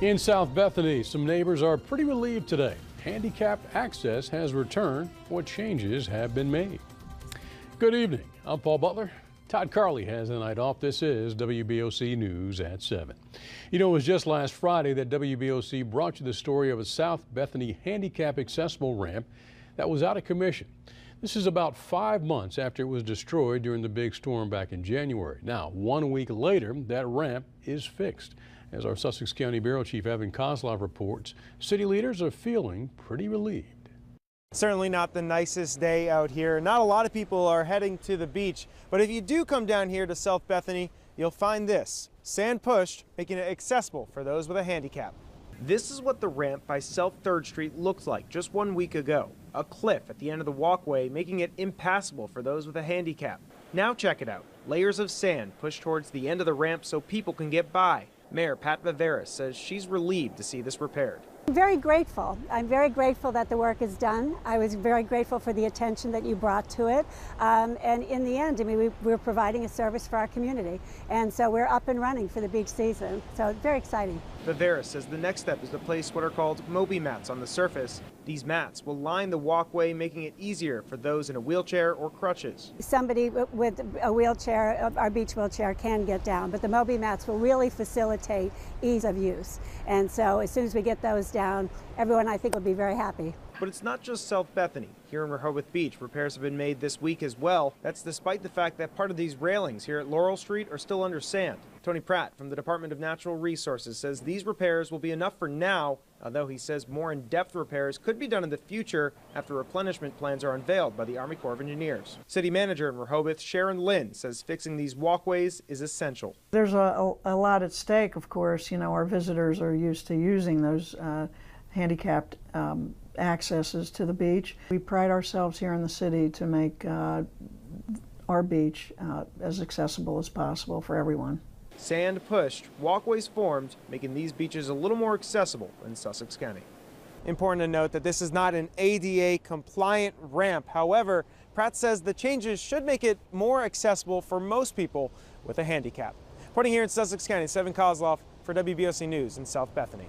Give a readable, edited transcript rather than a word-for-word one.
In South Bethany, some neighbors are pretty relieved today. Handicapped access has returned. What changes have been made? Good evening. I'm Paul Butler. Todd Carley has the night off. This is WBOC News at 7. You know, it was just last Friday that WBOC brought you the story of a South Bethany handicap accessible ramp that was out of commission. This is about 5 months after it was destroyed during the big storm back in January. Now, 1 week later, that ramp is fixed. As our Sussex County Bureau Chief Evan Kozlov reports, city leaders are feeling pretty relieved. Certainly not the nicest day out here. Not a lot of people are heading to the beach, but if you do come down here to South Bethany, you'll find this, sand pushed, making it accessible for those with a handicap. This is what the ramp by South 3rd Street looked like just 1 week ago. A cliff at the end of the walkway, making it impassable for those with a handicap. Now check it out. Layers of sand pushed towards the end of the ramp so people can get by. Mayor Pat Viveris says she's relieved to see this repaired. I'm very grateful. I'm very grateful that the work is done. I was very grateful for the attention that you brought to it. And in the end, I mean, we're providing a service for our community. And so we're up and running for the beach season. So it's very exciting. Viveris says the next step is to place what are called Moby mats on the surface. These mats will line the walkway, making it easier for those in a wheelchair or crutches. Somebody with a wheelchair, our beach wheelchair, can get down, but the Moby mats will really facilitate ease of use. And so as soon as we get those down, everyone, I think, will be very happy. But it's not just South Bethany. Here in Rehoboth Beach, repairs have been made this week as well. That's despite the fact that part of these railings here at Laurel Street are still under sand. Tony Pratt from the Department of Natural Resources says these repairs will be enough for now, although he says more in-depth repairs could be done in the future after replenishment plans are unveiled by the Army Corps of Engineers. City Manager in Rehoboth, Sharon Lynn, says fixing these walkways is essential. There's a lot at stake, of course. You know, our visitors are used to using those handicapped accesses to the beach. We pride ourselves here in the city to make our beach as accessible as possible for everyone. Sand pushed, walkways formed, making these beaches a little more accessible in Sussex County. Important to note that this is not an ADA compliant ramp. However, Pratt says the changes should make it more accessible for most people with a handicap. Reporting here in Sussex County, Evan Kozlov for WBOC News in South Bethany.